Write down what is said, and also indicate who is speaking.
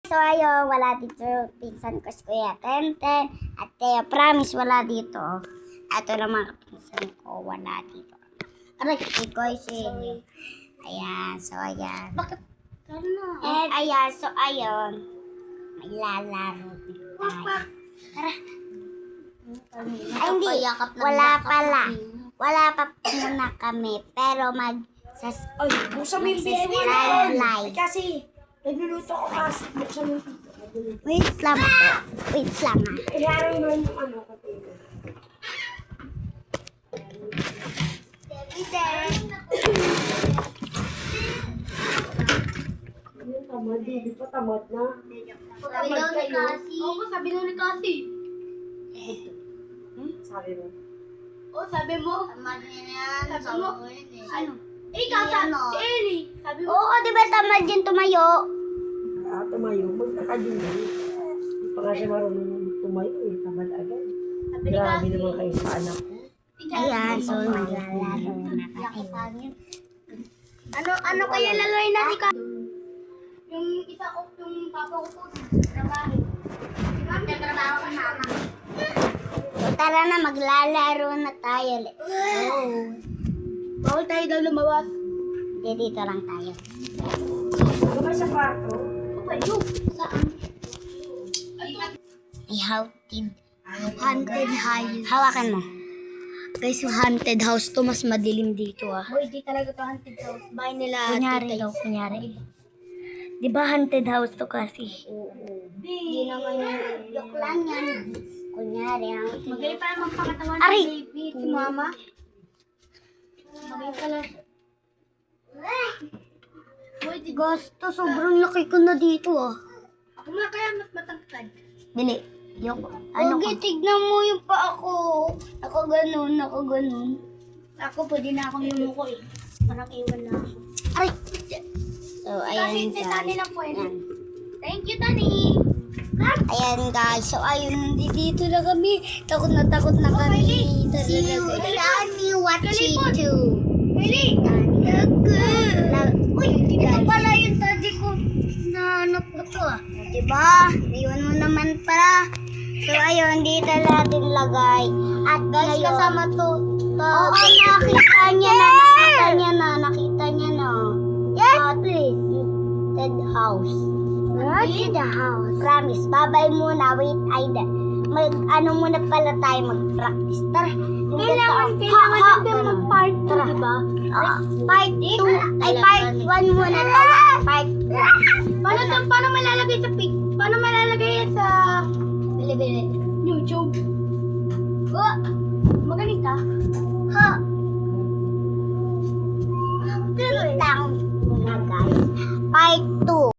Speaker 1: So ayun, wala dito pinsan ko si Kuya Tenten at Teo Promise wala dito. Ito lang mga pinsan ko, wala dito. Aray, ikaw si... Ayan, so ayan.
Speaker 2: Bakit? Ano?
Speaker 1: And ayan, so ayun. May lalaro dito tayo. Tara. Ay hindi, wala pala. Wala pa muna kami, pero
Speaker 2: Ay, buksan mo yung
Speaker 1: subscribe, like.
Speaker 2: Kasi, nagluluto ko kasi. Buksan mo yung
Speaker 1: Wait lang po. Wait lang ah.
Speaker 2: ilaro mo yung ano ko. Yung tamad, di pa tamad na.
Speaker 3: Sabi daw ni Cassie. Oo, sabi daw ni Cassie.
Speaker 2: Sabi mo.
Speaker 3: Oo, sabi mo.
Speaker 1: Tamad niya yan.
Speaker 3: Sabi mo.
Speaker 1: Ano?
Speaker 3: Eh, Kasa, si Ellie. Sabi mo.
Speaker 1: Oo, di ba tamad yan tumayo?
Speaker 2: Tumayo, magkakadin din. Hindi pa nga siya marunong tumayo eh, tamad agad.
Speaker 3: Sabi ni
Speaker 2: Grabe
Speaker 3: Cassie.
Speaker 2: naman kayo sa anak ko.
Speaker 1: Ayan, so maglalaro na tayo.
Speaker 3: Ano kaya lalaroin natin ka? Yung isa ko, yung papa ko po, trabaho. Nagtatrabaho ka mama.
Speaker 1: So tara na, maglalaro na tayo.
Speaker 3: Bawal tayo daw lumawas.
Speaker 1: Hindi, dito lang tayo.
Speaker 2: Ano ba sa kwarto?
Speaker 3: Payo. Saan?
Speaker 1: May haunted.
Speaker 3: Haunted house.
Speaker 1: Hawakan mo.
Speaker 3: Guys, yung haunted house to, mas madilim dito ah. Boy, di talaga to haunted house. Bahay nila.
Speaker 1: Kunyari daw, kunyari. Di ba haunted house to kasi?
Speaker 3: Hindi naman yung
Speaker 1: Joke lang yan. Kunyari, ang...
Speaker 3: magaling pala magpakatawan
Speaker 1: Aray!
Speaker 3: ng baby. Si mama. Magaling pala. Boy, di
Speaker 1: Gasto, sobrang laki ko na dito ah.
Speaker 3: ako nga kaya mas matangkad.
Speaker 1: Dili. Yoko. Ano ka?
Speaker 3: tignan mo yung pa ako. Nakaganon. Ako, pwede na akong yumuko eh. Parang iwan na ako.
Speaker 1: Aray! So,
Speaker 3: Kasi
Speaker 1: ayan
Speaker 3: si Tani
Speaker 1: guys.
Speaker 3: lang pwede.
Speaker 1: Ayan.
Speaker 3: Thank you, Tani.
Speaker 1: Ayan guys, so ayun, dito na kami. Takot na kami. See you, Dani, what she do?
Speaker 3: Really?
Speaker 1: Uy, ito pala yung tadi ko. Nahanap ko to ah. Diba? Iwan mo naman pala. So ayun, dito natin lagay. At guys, kasama to. Oo, nakita niya na. Yes! At least, haunted house. Haunted house. Promise, babay muna. Wait, ano muna pala tayo mag-practice. Tara.
Speaker 3: Kailangan natin mag-part 2,
Speaker 1: Tara.
Speaker 3: diba?
Speaker 1: Part 2. Ay, part 1 muna tayo. Part 2.
Speaker 3: Paano malalagay sa pic? Paano malalagay yan sa